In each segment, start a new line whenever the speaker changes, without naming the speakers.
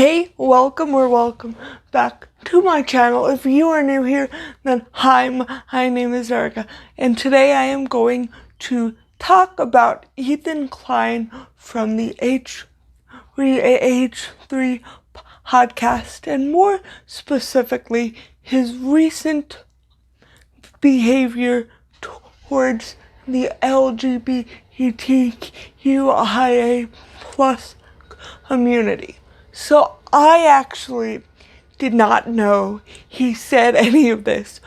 Hey, welcome back to my channel. If you are new here, then hi, my name is Erica, and today I am going to talk about Ethan Klein from the H3 podcast, and more specifically, his recent behavior towards the LGBTQIA plus community. So I actually did not know he said any of this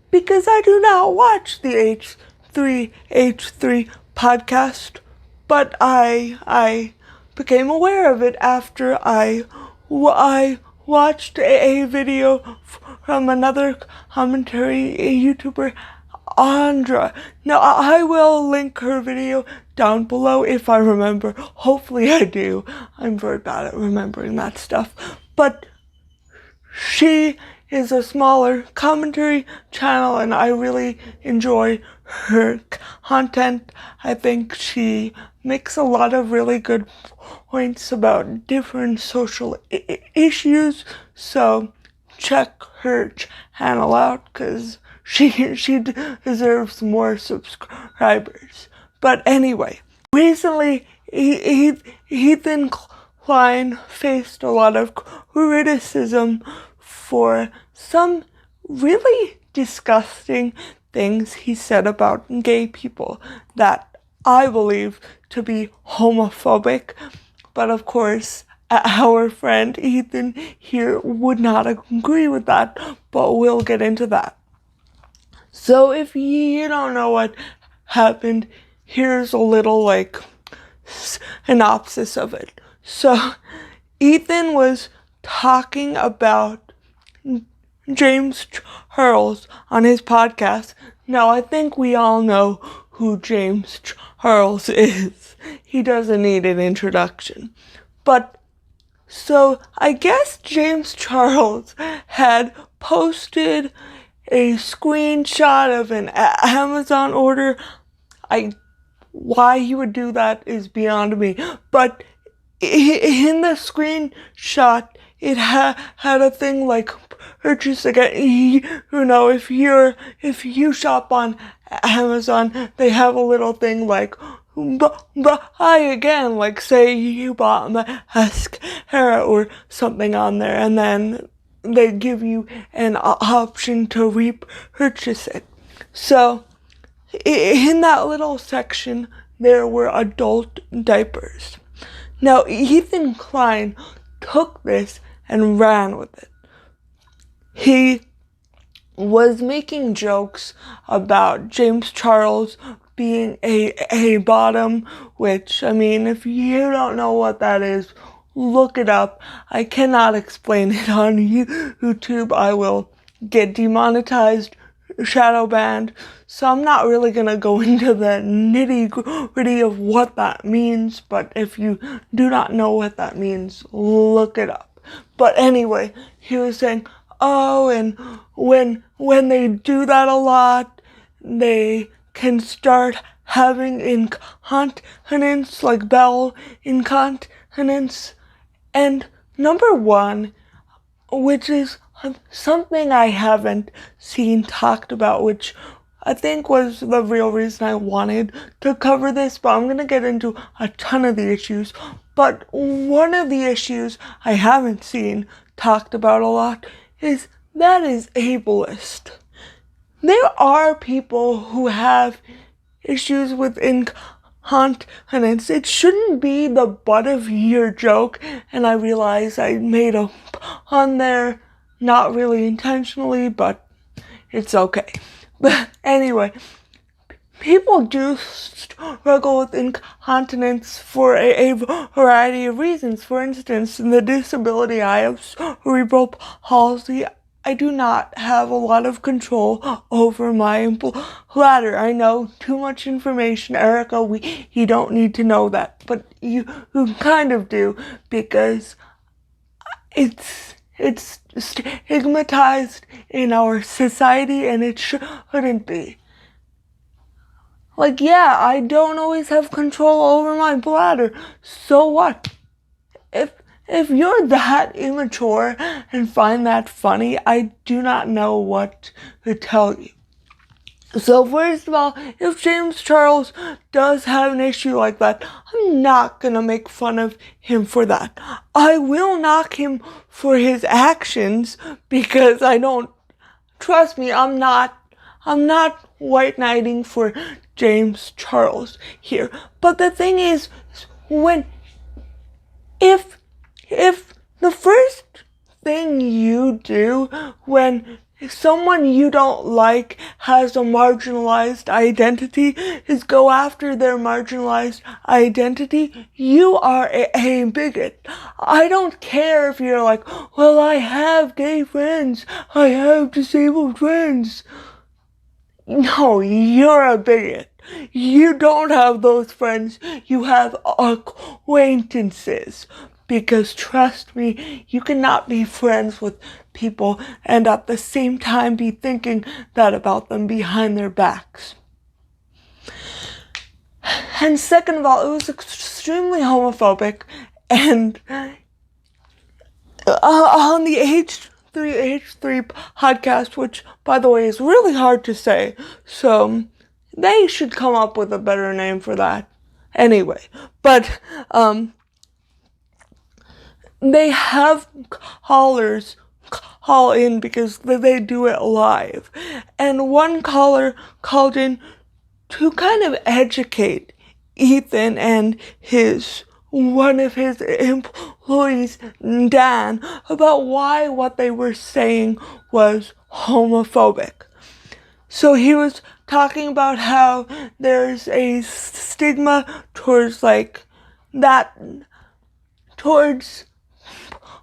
because I do not watch the H3 podcast, but I became aware of it after I watched a video from another commentary YouTuber, Andra. Now, I will link her video down below if I remember. Hopefully I do. I'm very bad at remembering that stuff. But she is a smaller commentary channel and I really enjoy her content. I think she makes a lot of really good points about different social issues. So check her channel out because she deserves more subscribers. But anyway, recently Ethan Klein faced a lot of criticism for some really disgusting things he said about gay people that I believe to be homophobic. But of course, our friend Ethan here would not agree with that, but we'll get into that. So if you don't know what happened, here's a little synopsis of it. So Ethan was talking about James Charles on his podcast. Now I think we all know who James Charles is. He doesn't need an introduction. But so I guess James Charles had posted a screenshot of an Amazon order. Why he would do that is beyond me. But in the screenshot, it had a thing like purchase again. If you shop on Amazon, they have a little thing like buy again. Like say you bought mascara or something on there, and then they give you an option to repurchase it. So in that little section, there were adult diapers. Now, Ethan Klein took this and ran with it. He was making jokes about James Charles being a bottom, which, I mean, if you don't know what that is, look it up. I cannot explain it on YouTube. I will get demonetized, shadow banned. So I'm not really gonna go into the nitty-gritty of what that means, but if you do not know what that means, look it up. But anyway, he was saying, oh, and when they do that a lot, they can start having incontinence, like bowel incontinence. And number one, which is something I haven't seen talked about, which I think was the real reason I wanted to cover this, but I'm going to get into a ton of the issues. But one of the issues I haven't seen talked about a lot is ableist. There are people who have issues with incontinence. It shouldn't be the butt of your joke, and I realize I made a pun there, not really intentionally, but it's okay. But anyway, people do struggle with incontinence for a variety of reasons. For instance, the disability I have, cerebral palsy, I do not have a lot of control over my bladder. I know too much information, Erica. You don't need to know that, but you kind of do, because it's stigmatized in our society and it shouldn't be. Like, yeah, I don't always have control over my bladder. So what? If if you're that immature and find that funny, I do not know what to tell you. So first of all, if James Charles does have an issue like that, I'm not gonna make fun of him for that. I will knock him for his actions because I don't, trust me, I'm not white knighting for James Charles here. But the thing is, if the first thing you do when someone you don't like has a marginalized identity is go after their marginalized identity, you are a bigot. I don't care if you're like, well, I have gay friends, I have disabled friends. No, you're a bigot. You don't have those friends, you have acquaintances. Because trust me, you cannot be friends with people and at the same time be thinking that about them behind their backs. And second of all, it was extremely homophobic, and on the H3 podcast, which by the way is really hard to say, so they should come up with a better name for that. Anyway, but they have callers call in because they do it live. And one caller called in to kind of educate Ethan and one of his employees, Dan, about why what they were saying was homophobic. So he was talking about how there's a stigma towards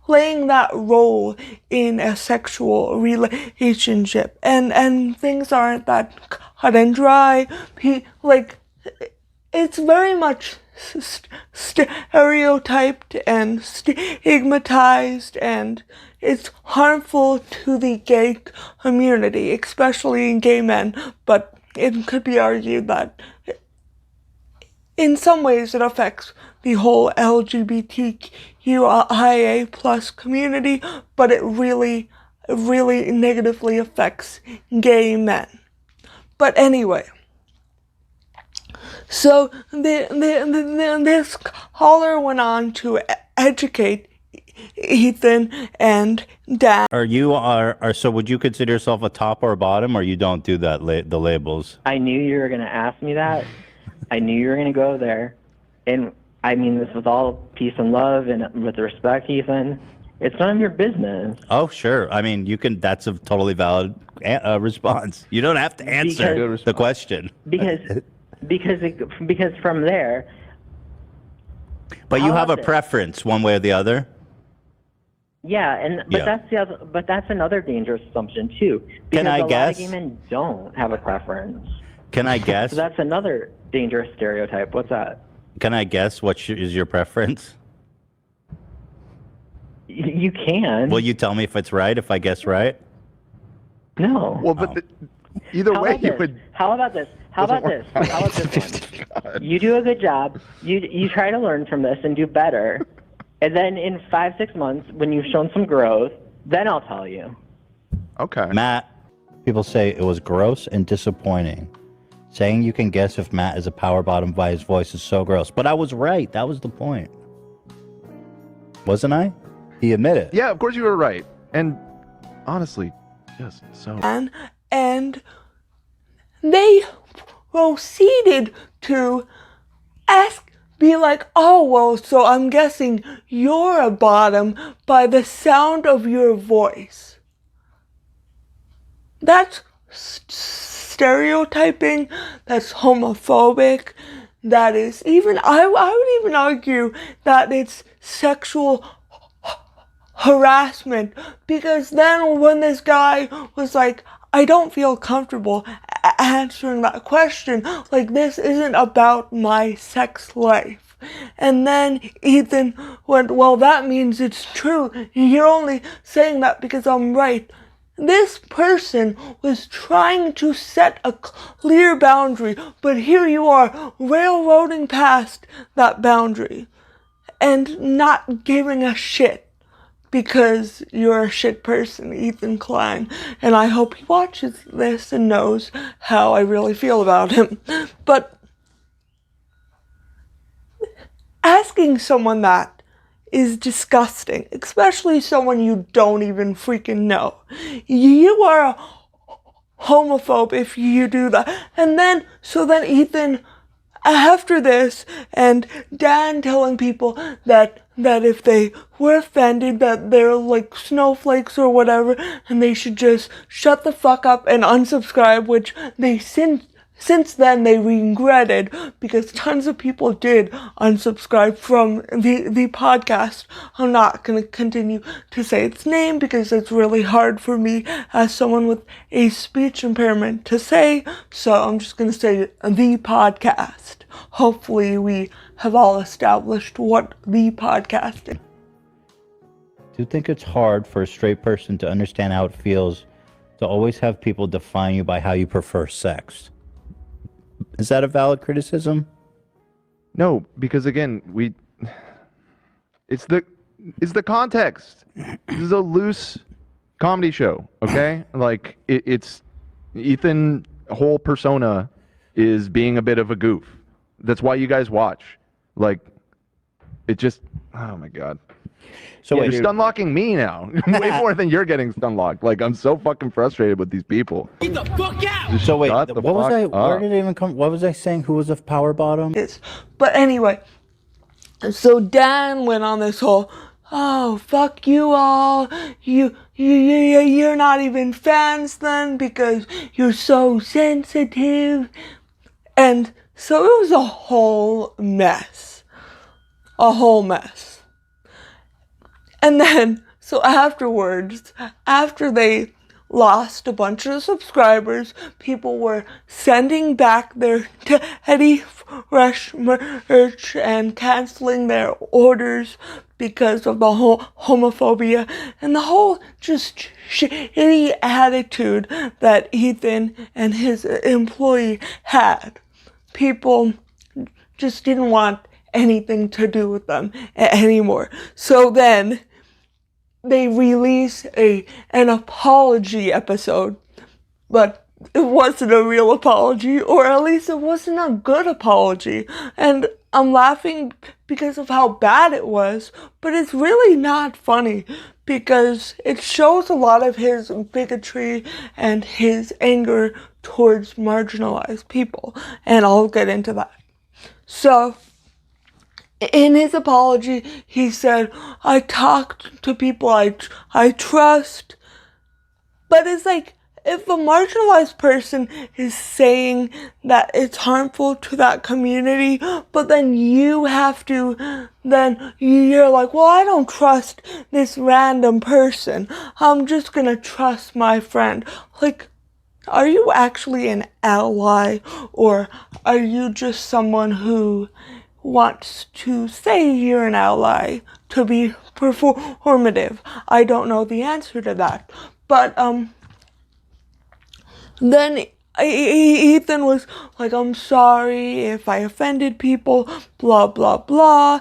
playing that role in a sexual relationship, and things aren't that cut and dry. It's very much stereotyped and stigmatized, and it's harmful to the gay community, especially gay men, but it could be argued that in some ways it affects the whole LGBTQIA plus community, but it really negatively affects gay men. But anyway, so this caller went on to educate Ethan and Dan.
So would you consider yourself a top or a bottom, or you don't do that, the labels?
I knew you were going to ask me that. I knew you were going to go there. And I mean this with all peace and love and with respect, Ethan. It's none of your business.
Oh, sure. I mean, that's a totally valid response. You don't have to answer the question.
Because from there.
But you have a preference one way or the other?
Yeah, but that's another dangerous assumption too. Because
Can I guess?
A lot of gay men don't have a preference.
Can I guess?
So that's another dangerous stereotype. What's that?
Can I guess what is your preference?
You can.
Will you tell me if it's right, if I guess right?
No.
Well, but either way, you would.
How about this? How about this one? You do a good job. You try to learn from this and do better. And then in 5-6 months, when you've shown some growth, then I'll tell you.
Okay.
Matt, people say it was gross and disappointing. Saying you can guess if Matt is a power bottom by his voice is so gross. But I was right. That was the point. Wasn't I? He admitted.
Yeah, of course you were right. And honestly, just so.
And they proceeded to be like, oh, well, so I'm guessing you're a bottom by the sound of your voice. That's stereotyping, that's homophobic, that is even, I would even argue that it's sexual harassment, because then when this guy was like, I don't feel comfortable answering that question, like this isn't about my sex life. And then Ethan went, well, that means it's true. You're only saying that because I'm right. This person was trying to set a clear boundary, but here you are railroading past that boundary. and not giving a shit because you're a shit person, Ethan Klein. And I hope he watches this and knows how I really feel about him. But asking someone that is disgusting, especially someone you don't even freaking know. You are a homophobe if you do that. And then Ethan, after this, and Dan telling people that if they were offended, that they're like snowflakes or whatever, and they should just shut the fuck up and unsubscribe, which they since then they regretted, because tons of people did unsubscribe from the podcast. I'm not going to continue to say its name because it's really hard for me as someone with a speech impairment to say, so I'm just going to say the podcast. Hopefully we have all established what the podcast is.
Do you think it's hard for a straight person to understand how it feels to always have people define you by how you prefer sex? Is that a valid criticism?
No, because again, it's the context. This is a loose comedy show, okay? Like it's Ethan whole persona is being a bit of a goof. That's why you guys watch. Like it just, oh my god.
So
you're stunlocking me now, way more than you're getting stunlocked. Like I'm so fucking frustrated with these people.
Get the fuck out!
So wait, what was I? Where did it even come? What was I saying? Who was a power bottom?
But anyway, so Dan went on this whole, oh fuck you all, you're not even fans then because you're so sensitive, and so it was a whole mess. And then, so afterwards, after they lost a bunch of subscribers, people were sending back their Teddy Fresh merch and canceling their orders because of the whole homophobia and the whole just shitty attitude that Ethan and his employee had. People just didn't want anything to do with them anymore. So then they released an apology episode, but it wasn't a real apology, or at least it wasn't a good apology. And I'm laughing because of how bad it was, but it's really not funny because it shows a lot of his bigotry and his anger towards marginalized people, and I'll get into that. So in his apology, he said, I talked to people I trust. But it's like, if a marginalized person is saying that it's harmful to that community, but then you have to, then you're like, well, I don't trust this random person. I'm just gonna trust my friend. Like, are you actually an ally, or are you just someone who wants to say you're an ally to be performative? I don't know the answer to that. But then Ethan was like, I'm sorry if I offended people, blah, blah, blah.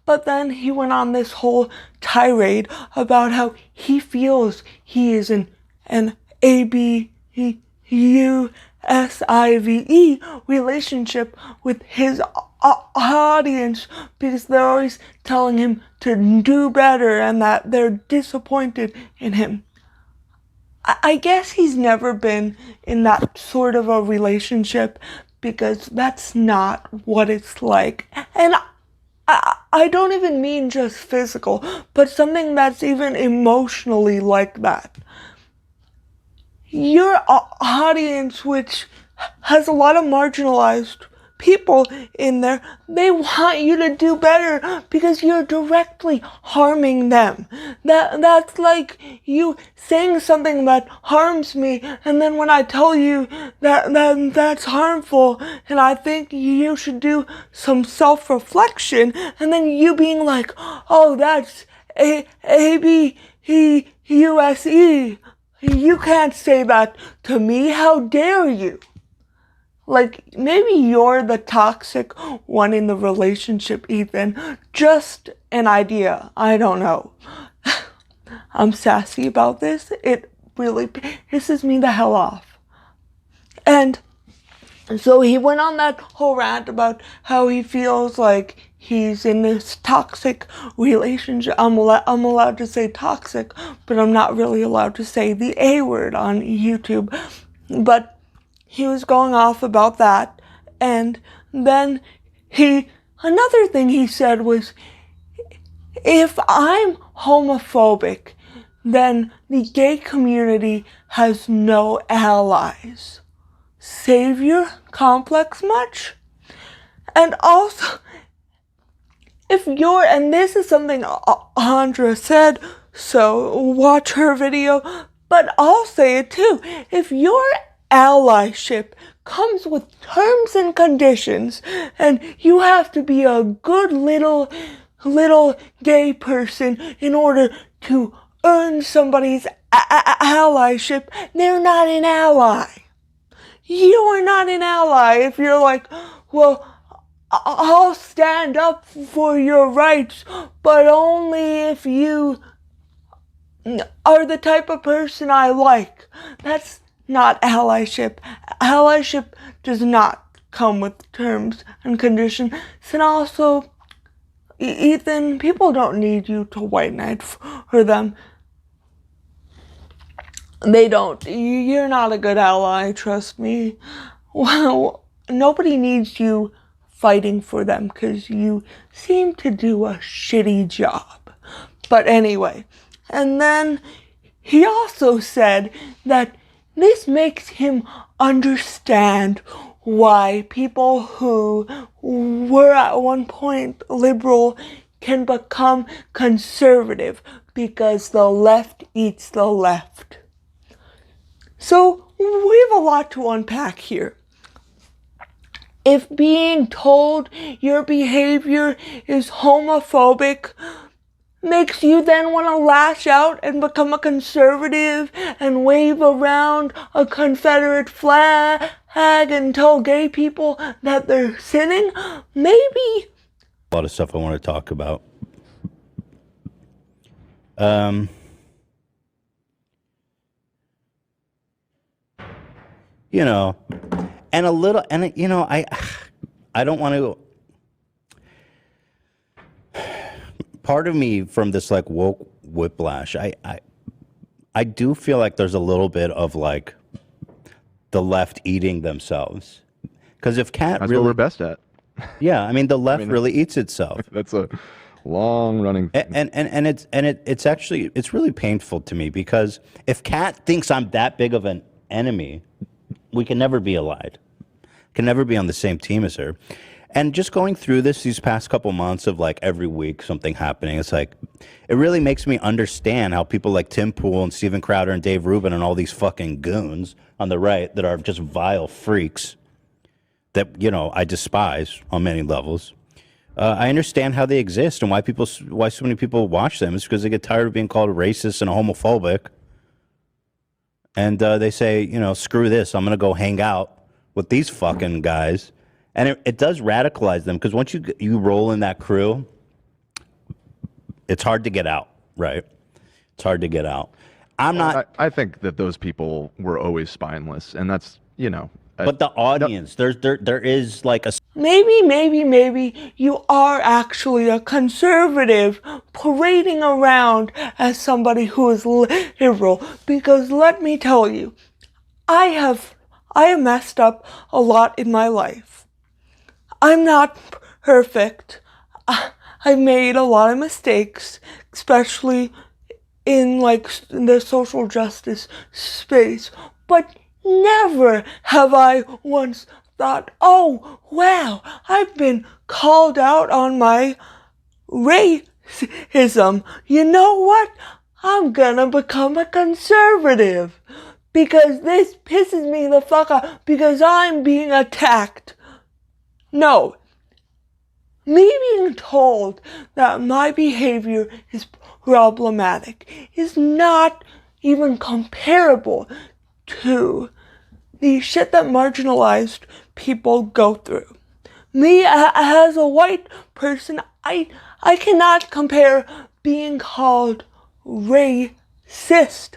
But then he went on this whole tirade about how he feels he is an ABUSIVE relationship with his audience because they're always telling him to do better and that they're disappointed in him. I guess he's never been in that sort of a relationship because that's not what it's like. And I don't even mean just physical, but something that's even emotionally like that. Your audience, which has a lot of marginalized people in there, they want you to do better because you're directly harming them. That's like you saying something that harms me, and then when I tell you that's harmful and I think you should do some self-reflection, and then you being like, oh, that's ABUSE. You can't say that to me. How dare you? like, maybe you're the toxic one in the relationship, Ethan. Just an idea. I don't know. I'm sassy about this. It really pisses me the hell off. And so he went on that whole rant about how he feels like he's in this toxic relationship. I'm allowed to say toxic, but I'm not really allowed to say the A word on YouTube. But he was going off about that. And then another thing he said was, if I'm homophobic, then the gay community has no allies. Savior complex much? And also, and this is something Andra said, so watch her video, but I'll say it too. If your allyship comes with terms and conditions, and you have to be a good little gay person in order to earn somebody's allyship, they're not an ally. You are not an ally if you're like, well, I'll stand up for your rights, but only if you are the type of person I like. That's not allyship. Allyship does not come with terms and conditions. And also, Ethan, people don't need you to white knight for them. They don't. You're not a good ally, trust me. Well, nobody needs you fighting for them because you seem to do a shitty job. But anyway, and then he also said that this makes him understand why people who were at one point liberal can become conservative, because the left eats the left. So we have a lot to unpack here. If being told your behavior is homophobic makes you then want to lash out and become a conservative and wave around a Confederate flag and tell gay people that they're sinning, maybe.
A lot of stuff I want to talk about. You know, and a little, and you know, I don't want to. Part of me from this like woke whiplash, I do feel like there's a little bit of like the left eating themselves, because if Cat
that's
really,
what we're best at.
Yeah, I mean the left really eats itself.
That's a long running thing.
And it's actually it's really painful to me, because if Cat thinks I'm that big of an enemy, we can never be allied, can never be on the same team as her. And just going through these past couple months of like every week something happening, it's like, it really makes me understand how people like Tim Pool and Steven Crowder and Dave Rubin and all these fucking goons on the right that are just vile freaks that, you know, I despise on many levels. I understand how they exist and why so many people watch them. It's because they get tired of being called racist and homophobic. And they say, you know, screw this, I'm going to go hang out with these fucking guys. And it does radicalize them, because once you roll in that crew, it's hard to get out, right? It's hard to get out.
I think that those people were always spineless, and that's, you know.
But the audience, there is like a...
Maybe you are actually a conservative parading around as somebody who is liberal. Because let me tell you, I have messed up a lot in my life. I'm not perfect. I've made a lot of mistakes, especially in the social justice space. But never have I once thought, oh, wow, I've been called out on my racism. You know what? I'm gonna become a conservative because this pisses me the fuck off because I'm being attacked. No. Me being told that my behavior is problematic is not even comparable to the shit that marginalized people go through. Me, as a white person, I cannot compare being called racist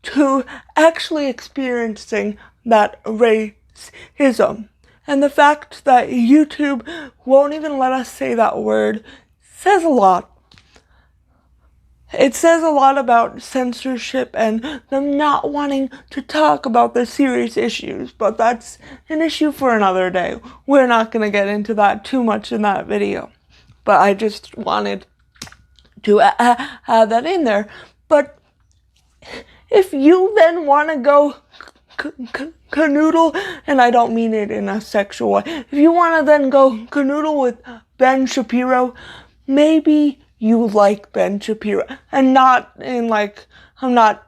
to actually experiencing that racism. And the fact that YouTube won't even let us say that word says a lot. It says a lot about censorship and them not wanting to talk about the serious issues, but that's an issue for another day. We're not going to get into that too much in that video, but I just wanted to add that in there. But if you then want to go canoodle, and I don't mean it in a sexual way, if you want to then go canoodle with Ben Shapiro, maybe you like Ben Shapiro, and not in like, I'm not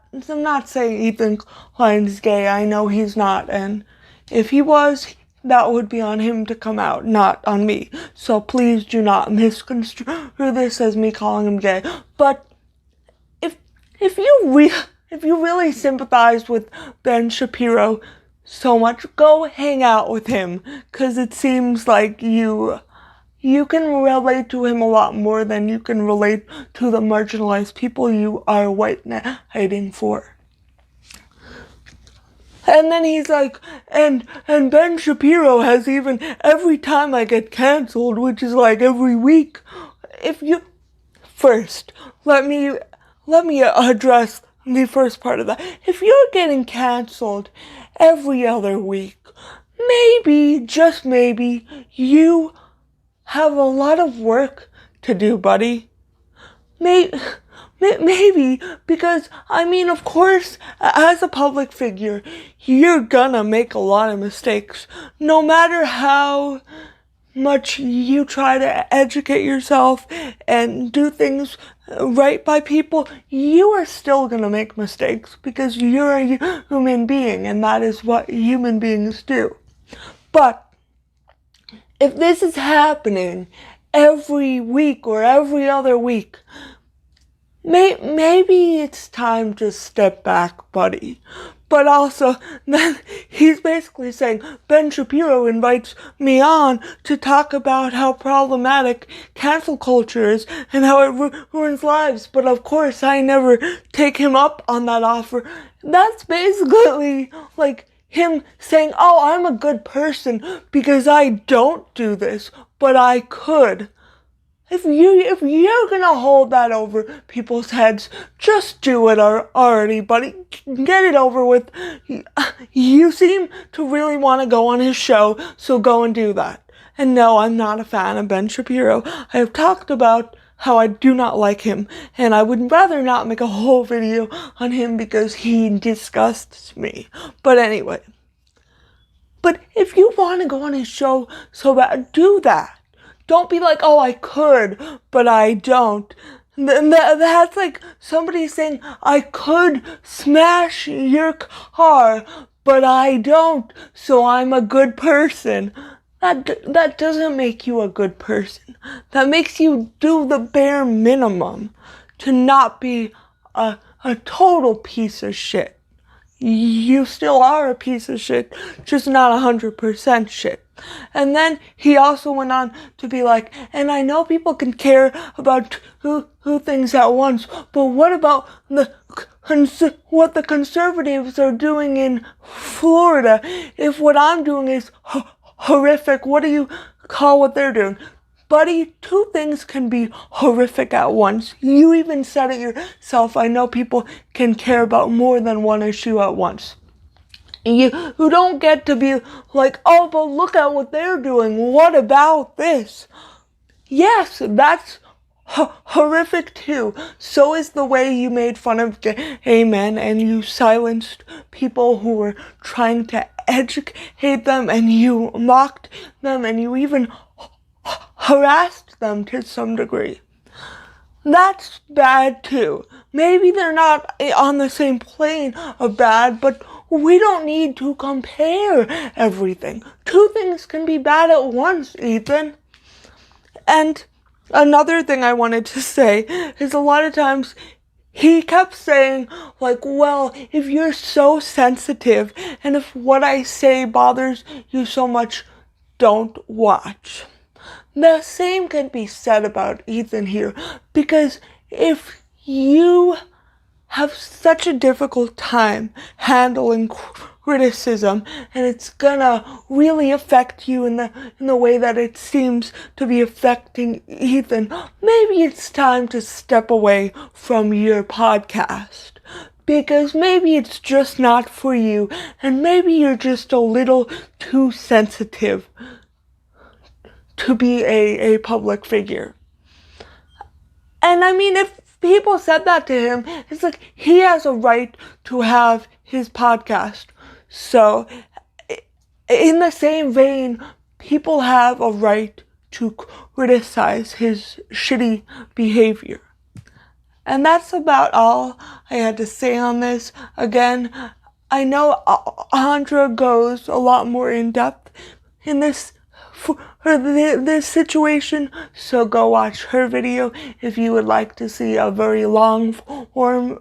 saying Ethan Klein is gay. I know he's not, and if he was, that would be on him to come out, not on me. So please do not misconstrue this as me calling him gay. But if you really sympathize with Ben Shapiro so much, go hang out with him, because it seems like you can relate to him a lot more than you can relate to the marginalized people you are white knighting for. And then he's like, and Ben Shapiro has even, every time I get canceled, which is like every week, let me address the first part of that. If you're getting canceled every other week, maybe, just maybe, you have a lot of work to do, buddy. Maybe, because, I mean, of course, as a public figure, you're gonna make a lot of mistakes. No matter how much you try to educate yourself and do things right by people, you are still gonna make mistakes, because you're a human being, and that is what human beings do. But if this is happening every week or every other week, maybe it's time to step back, buddy. But also, then he's basically saying, Ben Shapiro invites me on to talk about how problematic cancel culture is and how it ruins lives. But of course, I never take him up on that offer. That's basically like him saying, oh, I'm a good person because I don't do this, but I could. If you're gonna hold that over people's heads, just do it already, buddy. Get it over with. You seem to really want to go on his show, so go and do that. And no, I'm not a fan of Ben Shapiro. I have talked about how I do not like him, and I would rather not make a whole video on him because he disgusts me. But anyway. But if you want to go on his show so bad, do that. Don't be like, oh, I could, but I don't. That's like somebody saying, I could smash your car, but I don't, so I'm a good person. That doesn't make you a good person. That makes you do the bare minimum to not be a total piece of shit. You still are a piece of shit, just not 100% shit. And then he also went on to be like, and I know people can care about two things at once, but what about what the conservatives are doing in Florida? If what I'm doing is horrific, what do you call what they're doing? Buddy, two things can be horrific at once. You even said it yourself. I know people can care about more than one issue at once. You don't get to be like, oh, but look at what they're doing. What about this? Yes, that's horrific too. So is the way you made fun of gay men and you silenced people who were trying to educate them, and you mocked them, and you even harassed them to some degree. That's bad too. Maybe they're not on the same plane of bad, but we don't need to compare everything. Two things can be bad at once, Ethan. And another thing I wanted to say is a lot of times he kept saying, like, well, if you're so sensitive and if what I say bothers you so much, don't watch. The same can be said about Ethan here, because if you have such a difficult time handling criticism and it's gonna really affect you in the way that it seems to be affecting Ethan, maybe it's time to step away from your podcast. Because maybe it's just not for you, and maybe you're just a little too sensitive to be a public figure. And I mean, if people said that to him, it's like he has a right to have his podcast. So, in the same vein, people have a right to criticize his shitty behavior. And that's about all I had to say on this. Again, I know Andra goes a lot more in depth in this for this situation, so go watch her video if you would like to see a very long form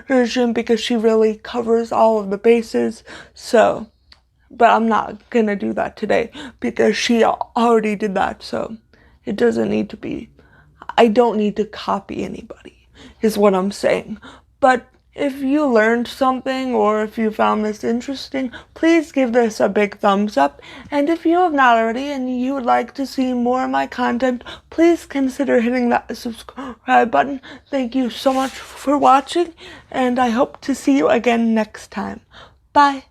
version, because she really covers all of the bases. So, but I'm not gonna do that today because she already did that, so it doesn't need to be. I don't need to copy anybody, is what I'm saying. But if you learned something or if you found this interesting, please give this a big thumbs up. And if you have not already and you would like to see more of my content, please consider hitting that subscribe button. Thank you so much for watching, and I hope to see you again next time. Bye.